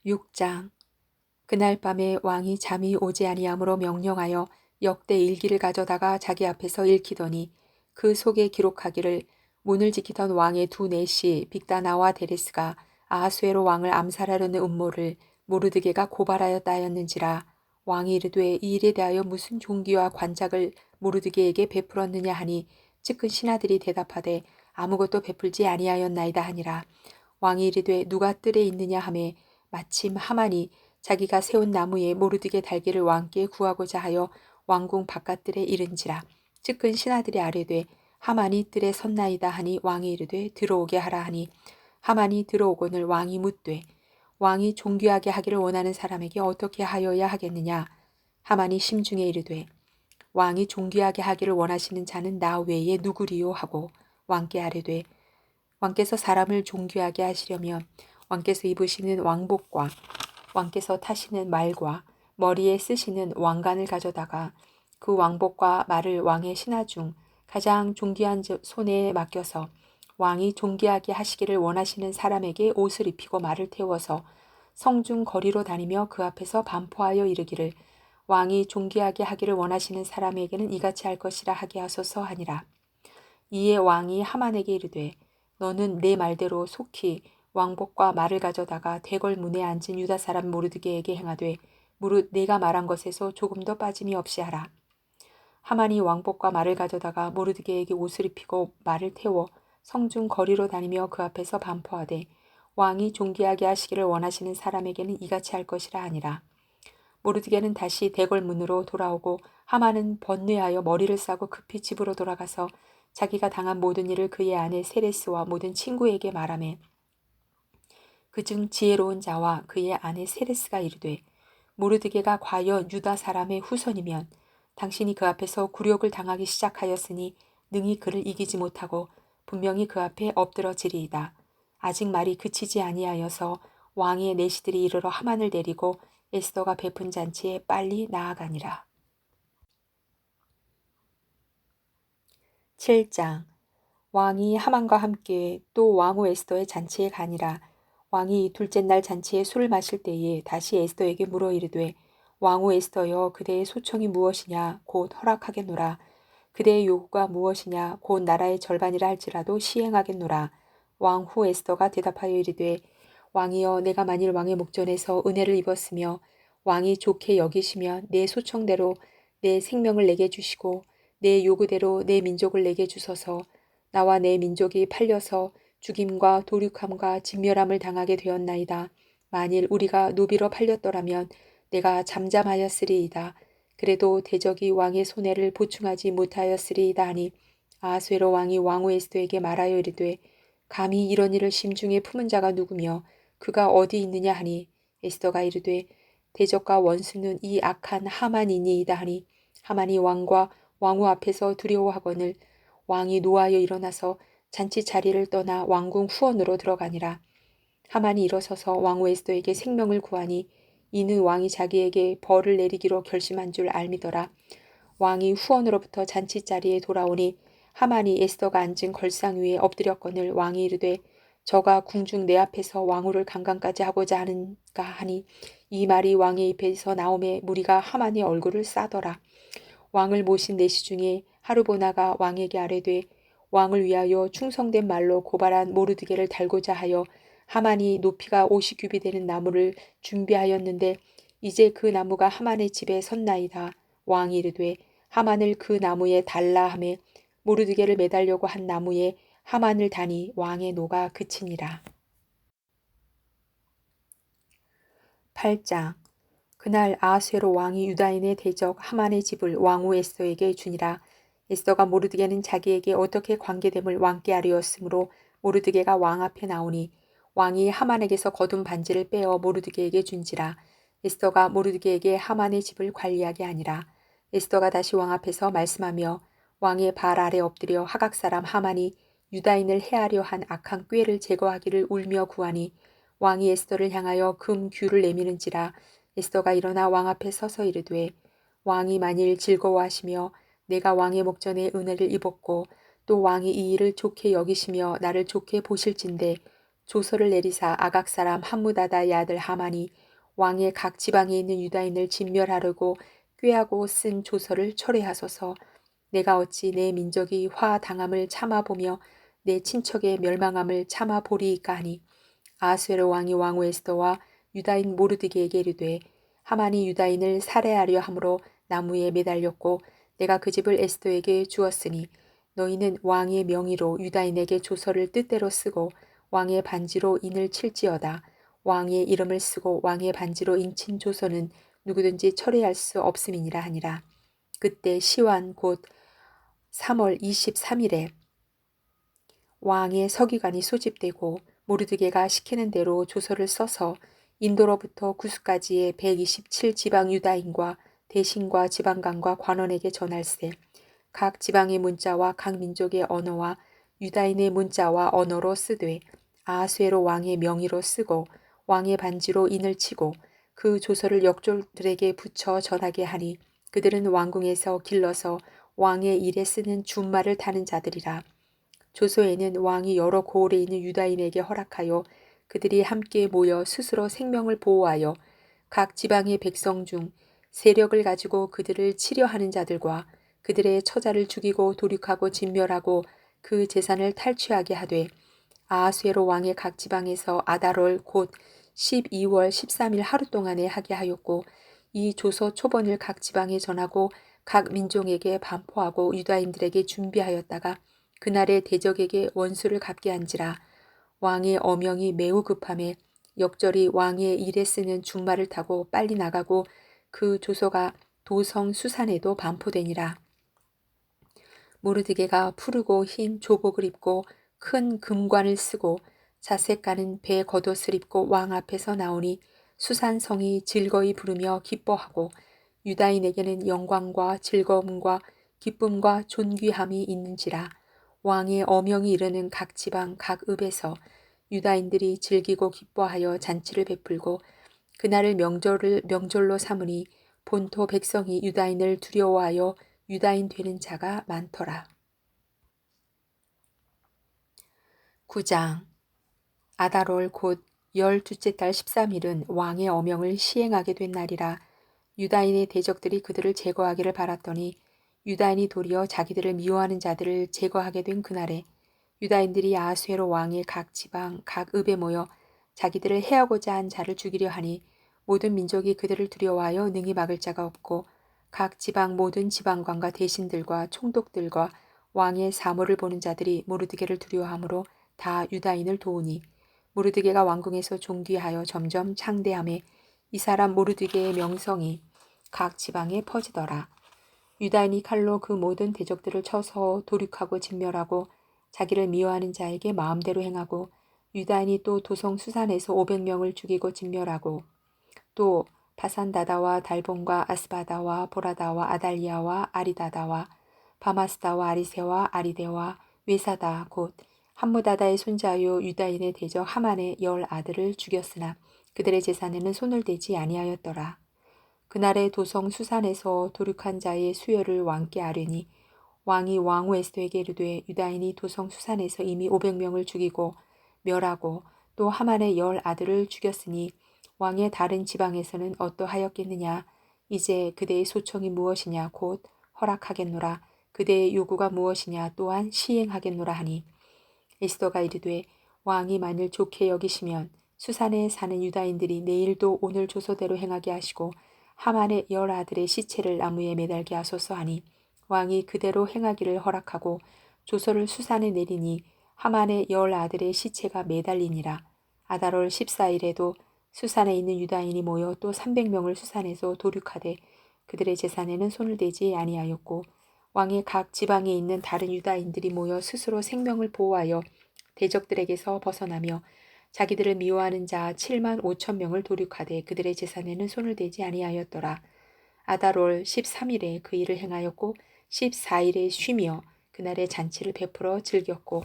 6장. 그날 밤에 왕이 잠이 오지 아니하므로 명령하여 역대 일기를 가져다가 자기 앞에서 읽히더니 그 속에 기록하기를 문을 지키던 왕의 두 내시 빅다나와 데레스가 아하수에로 왕을 암살하려는 음모를 모르드게가 고발하였다 하였는지라. 왕이 이르되 이 일에 대하여 무슨 종기와 관작을 모르드게에게 베풀었느냐 하니 측근 신하들이 대답하되 아무것도 베풀지 아니하였나이다 하니라. 왕이 이르되 누가 뜰에 있느냐 하매 마침 하만이 자기가 세운 나무에 모르드게 달기를 왕께 구하고자 하여 왕궁 바깥들에 이른지라. 측근 신하들이 아뢰되 하만이 뜰에 섰나이다 하니 왕이 이르되 들어오게 하라 하니 하만이 들어오거늘 왕이 묻되 왕이 존귀하게 하기를 원하는 사람에게 어떻게 하여야 하겠느냐. 하만이 심중에 이르되 왕이 존귀하게 하기를 원하시는 자는 나 외에 누구리요 하고 왕께 아뢰되 왕께서 사람을 존귀하게 하시려면 왕께서 입으시는 왕복과 왕께서 타시는 말과 머리에 쓰시는 왕관을 가져다가 그 왕복과 말을 왕의 신하 중 가장 존귀한 손에 맡겨서 왕이 존귀하게 하시기를 원하시는 사람에게 옷을 입히고 말을 태워서 성중 거리로 다니며 그 앞에서 반포하여 이르기를 왕이 존귀하게 하기를 원하시는 사람에게는 이같이 할 것이라 하게 하소서 하니라. 이에 왕이 하만에게 이르되 너는 내 말대로 속히 왕복과 말을 가져다가 대궐 문에 앉은 유다 사람 모르드게에게 행하되 무릇 내가 말한 것에서 조금도 빠짐이 없이 하라. 하만이 왕복과 말을 가져다가 모르드게에게 옷을 입히고 말을 태워 성중 거리로 다니며 그 앞에서 반포하되 왕이 존귀하게 하시기를 원하시는 사람에게는 이같이 할 것이라 하니라. 모르드게는 다시 대궐 문으로 돌아오고 하만은 번뇌하여 머리를 싸고 급히 집으로 돌아가서 자기가 당한 모든 일을 그의 아내 세레스와 모든 친구에게 말하매 그중 지혜로운 자와 그의 아내 세레스가 이르되 모르드게가 과연 유다 사람의 후손이면 당신이 그 앞에서 굴욕을 당하기 시작하였으니 능히 그를 이기지 못하고 분명히 그 앞에 엎드러지리이다. 아직 말이 그치지 아니하여서 왕의 내시들이 이르러 하만을 데리고 에스더가 베푼 잔치에 빨리 나아가니라. 7장. 왕이 하만과 함께 또 왕후 에스더의 잔치에 가니라. 왕이 둘째 날 잔치에 술을 마실 때에 다시 에스더에게 물어 이르되 왕후 에스더여 그대의 소청이 무엇이냐 곧 허락하겠노라. 그대의 요구가 무엇이냐 곧 나라의 절반이라 할지라도 시행하겠노라. 왕후 에스더가 대답하여 이르되 왕이여 내가 만일 왕의 목전에서 은혜를 입었으며 왕이 좋게 여기시면 내 소청대로 내 생명을 내게 주시고 내 요구대로 내 민족을 내게 주소서. 나와 내 민족이 팔려서 죽임과 도륙함과 진멸함을 당하게 되었나이다. 만일 우리가 노비로 팔렸더라면 내가 잠잠하였으리이다. 그래도 대적이 왕의 손해를 보충하지 못하였으리이다 하니 아하수에로 왕이 왕후 에스더에게 말하여 이르되 감히 이런 일을 심중에 품은 자가 누구며 그가 어디 있느냐 하니 에스더가 이르되 대적과 원수는 이 악한 하만이니이다 하니 하만이 왕과 왕후 앞에서 두려워하거늘 왕이 노하여 일어나서 잔치 자리를 떠나 왕궁 후원으로 들어가니라. 하만이 일어서서 왕후 에스더에게 생명을 구하니 이는 왕이 자기에게 벌을 내리기로 결심한 줄 알미더라. 왕이 후원으로부터 잔치 자리에 돌아오니 하만이 에스더가 앉은 걸상 위에 엎드렸거늘 왕이 이르되 저가 궁중 내 앞에서 왕후를 강간까지 하고자 하는가 하니 이 말이 왕의 입에서 나오매 무리가 하만의 얼굴을 싸더라. 왕을 모신 내시 중에 하르보나가 왕에게 아뢰되 왕을 위하여 충성된 말로 고발한 모르드게를 달고자 하여 하만이 높이가 50규비 되는 나무를 준비하였는데 이제 그 나무가 하만의 집에 섰나이다. 왕이 이르되 하만을 그 나무에 달라 하매 모르드게를 매달려고 한 나무에 하만을 다니 왕의 노가 그치니라. 8장. 그날 아하수에로 왕이 유다인의 대적 하만의 집을 왕후 에스더에게 주니라. 에스더가 모르드게는 자기에게 어떻게 관계됨을 왕께 아뢰었으므로 모르드게가 왕 앞에 나오니 왕이 하만에게서 거둔 반지를 빼어 모르드게에게 준지라. 에스더가 모르드게에게 하만의 집을 관리하게 하니라. 에스더가 다시 왕 앞에서 말씀하며 왕의 발 아래 엎드려 하각 사람 하만이 유다인을 해하려 한 악한 꾀를 제거하기를 울며 구하니 왕이 에스더를 향하여 금 규를 내미는지라. 에스더가 일어나 왕 앞에 서서 이르되 왕이 만일 즐거워하시며 내가 왕의 목전에 은혜를 입었고 또 왕이 이 일을 좋게 여기시며 나를 좋게 보실진대 조서를 내리사 아각 사람 함무다다의 아들 하만이 왕의 각 지방에 있는 유다인을 진멸하려고 꾀하고 쓴 조서를 철회하소서. 내가 어찌 내 민족이 화 당함을 참아보며 내 친척의 멸망함을 참아보리이까 하니 아수에로 왕이 왕후 에스더와 유다인 모르드게에게 이르되 하만이 유다인을 살해하려 함으로 나무에 매달렸고 내가 그 집을 에스더에게 주었으니 너희는 왕의 명의로 유다인에게 조서를 뜻대로 쓰고 왕의 반지로 인을 칠지어다. 왕의 이름을 쓰고 왕의 반지로 인친 조서는 누구든지 철회할 수 없음이니라 하니라. 그때 시완 곧 3월 23일에 왕의 서기관이 소집되고 모르드게가 시키는 대로 조서를 써서 인도로부터 구스까지의 127지방 유다인과 대신과 지방관과 관원에게 전할세. 각 지방의 문자와 각 민족의 언어와 유다인의 문자와 언어로 쓰되 아하수에로 왕의 명의로 쓰고 왕의 반지로 인을 치고 그 조서를 역졸들에게 붙여 전하게 하니 그들은 왕궁에서 길러서 왕의 일에 쓰는 준말을 타는 자들이라. 조서에는 왕이 여러 고을에 있는 유다인에게 허락하여 그들이 함께 모여 스스로 생명을 보호하여 각 지방의 백성 중 세력을 가지고 그들을 치려하는 자들과 그들의 처자를 죽이고 도륙하고 진멸하고 그 재산을 탈취하게 하되 아하수에로 왕의 각 지방에서 아달월 곧 12월 13일 하루 동안에 하게 하였고 이 조서 초본을 각 지방에 전하고 각 민족에게 반포하고 유다인들에게 준비하였다가 그날의 대적에게 원수를 갚게 한지라. 왕의 어명이 매우 급함에 역절이 왕의 일에 쓰는 준말을 타고 빨리 나가고 그 조서가 도성 수산에도 반포되니라. 모르드게가 푸르고 흰 조복을 입고 큰 금관을 쓰고 자색 가는 배 겉옷을 입고 왕 앞에서 나오니 수산성이 즐거이 부르며 기뻐하고 유다인에게는 영광과 즐거움과 기쁨과 존귀함이 있는지라. 왕의 어명이 이르는 각 지방 각 읍에서 유다인들이 즐기고 기뻐하여 잔치를 베풀고 그날을 명절로 삼으니 본토 백성이 유다인을 두려워하여 유다인 되는 자가 많더라. 9장 아달월 곧 12째 달 13일은 왕의 어명을 시행하게 된 날이라. 유다인의 대적들이 그들을 제거하기를 바랐더니 유다인이 도리어 자기들을 미워하는 자들을 제거하게 된 그날에 유다인들이 아하수에로 왕의 각 지방 각 읍에 모여 자기들을 해하고자 한 자를 죽이려 하니 모든 민족이 그들을 두려워하여 능히 막을 자가 없고 각 지방 모든 지방관과 대신들과 총독들과 왕의 사모를 보는 자들이 모르드게를 두려워하므로 다 유다인을 도우니 모르드게가 왕궁에서 존귀하여 점점 창대함에 이 사람 모르드게의 명성이 각 지방에 퍼지더라. 유다인이 칼로 그 모든 대적들을 쳐서 도륙하고 진멸하고 자기를 미워하는 자에게 마음대로 행하고 유다인이 또 도성 수산에서 500명을 죽이고 진멸하고 또 바산다다와 달본과 아스바다와 보라다와 아달리아와 아리다다와 바마스다와 아리세와 아리데와 외사다 곧 함무다다의 손자요 유다인의 대적 하만의 10아들을 죽였으나 그들의 재산에는 손을 대지 아니하였더라. 그날에 도성 수산에서 도륙한 자의 수여를 왕께 아뢰니 왕이 왕후 에스더에게 이르되 유다인이 도성 수산에서 이미 500명을 죽이고 멸하고 또 하만의 10아들을 죽였으니 왕의 다른 지방에서는 어떠하였겠느냐. 이제 그대의 소청이 무엇이냐 곧 허락하겠노라. 그대의 요구가 무엇이냐 또한 시행하겠노라 하니 에스더가 이르되 왕이 만일 좋게 여기시면 수산에 사는 유다인들이 내일도 오늘 조서대로 행하게 하시고 하만의 10아들의 시체를 나무에 매달게 하소서 하니 왕이 그대로 행하기를 허락하고 조서를 수산에 내리니 하만의 10아들의 시체가 매달리니라. 아달월 14일에도 수산에 있는 유다인이 모여 또 300명을 수산에서 도륙하되 그들의 재산에는 손을 대지 아니하였고 왕의 각 지방에 있는 다른 유다인들이 모여 스스로 생명을 보호하여 대적들에게서 벗어나며 자기들을 미워하는 자 7만 5천 명을 도륙하되 그들의 재산에는 손을 대지 아니하였더라. 아달월 13일에 그 일을 행하였고 14일에 쉬며 그날의 잔치를 베풀어 즐겼고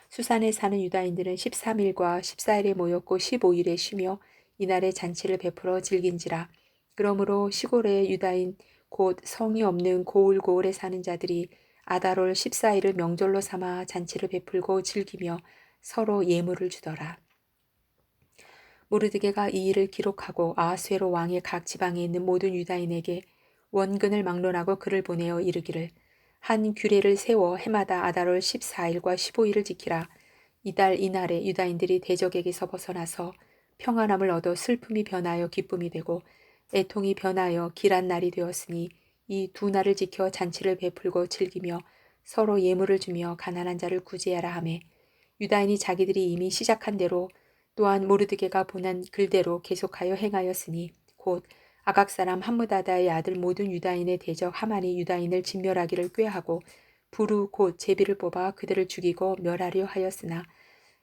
수산에 사는 유다인들은 13일과 14일에 모였고 15일에 쉬며 이날의 잔치를 베풀어 즐긴지라. 그러므로 시골의 유다인 곧 성이 없는 고을고을에 사는 자들이 아달월 14일을 명절로 삼아 잔치를 베풀고 즐기며 서로 예물을 주더라. 모르드게가 이 일을 기록하고 아하수에로 왕의 각 지방에 있는 모든 유다인에게 원근을 막론하고 글을 보내어 이르기를 한 규례를 세워 해마다 아달월 14일과 15일을 지키라. 이달 이날에 유다인들이 대적에게서 벗어나서 평안함을 얻어 슬픔이 변하여 기쁨이 되고 애통이 변하여 길한 날이 되었으니 이 두 날을 지켜 잔치를 베풀고 즐기며 서로 예물을 주며 가난한 자를 구제하라 하매 유다인이 자기들이 이미 시작한 대로 또한 모르드게가 보낸 글대로 계속하여 행하였으니 곧 아각 사람 함무다다의 아들 모든 유다인의 대적 하만이 유다인을 진멸하기를 꾀하고 부루 곧 제비를 뽑아 그들을 죽이고 멸하려 하였으나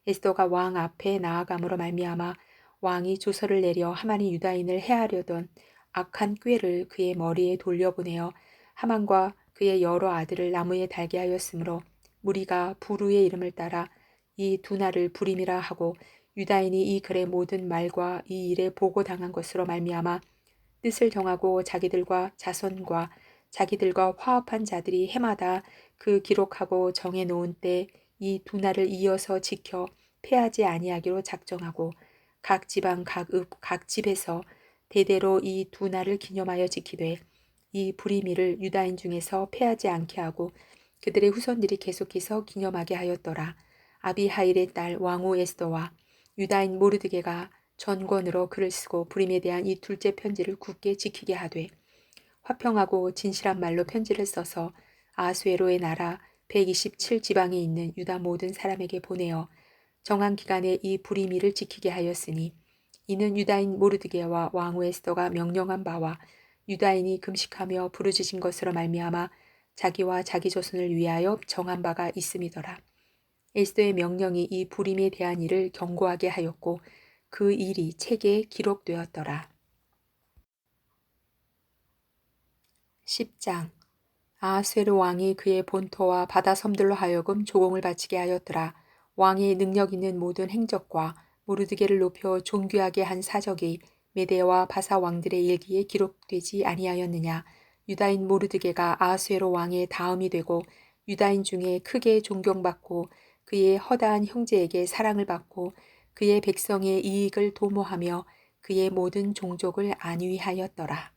에스더가 왕 앞에 나아감으로 말미암아 왕이 조서를 내려 하만이 유다인을 해하려던 악한 꾀를 그의 머리에 돌려보내어 하만과 그의 여러 아들을 나무에 달게 하였으므로 무리가 부루의 이름을 따라 이 두 날을 불임이라 하고 유다인이 이 글의 모든 말과 이 일에 보고당한 것으로 말미암아 뜻을 정하고 자기들과 자손과 자기들과 화합한 자들이 해마다 그 기록하고 정해 놓은 때 이 두 날을 이어서 지켜 패하지 아니하기로 작정하고 각 지방 각 읍 각 집에서 대대로 이 두 날을 기념하여 지키되 이 불임일을 유다인 중에서 패하지 않게 하고 그들의 후손들이 계속해서 기념하게 하였더라. 아비하일의 딸 왕후 에스더와 유다인 모르드게가 전권으로 글을 쓰고 불임에 대한 이 둘째 편지를 굳게 지키게 하되 화평하고 진실한 말로 편지를 써서 아수에로의 나라 127 지방에 있는 유다 모든 사람에게 보내어 정한 기간에 이 불임일을 지키게 하였으니 이는 유다인 모르드게와 왕후 에스더가 명령한 바와 유다인이 금식하며 부르짖은 것으로 말미암아 자기와 자기 조손을 위하여 정한 바가 있음이더라. 에스더의 명령이 이 불임에 대한 일을 경고하게 하였고 그 일이 책에 기록되었더라. 10장 아하수에로 왕이 그의 본토와 바다 섬들로 하여금 조공을 바치게 하였더라. 왕의 능력 있는 모든 행적과 모르드게를 높여 존귀하게 한 사적이 메대와 바사 왕들의 일기에 기록되지 아니하였느냐. 유다인 모르드게가 아하수에로 왕의 다음이 되고 유다인 중에 크게 존경받고 그의 허다한 형제에게 사랑을 받고 그의 백성의 이익을 도모하며 그의 모든 종족을 안위하였더라.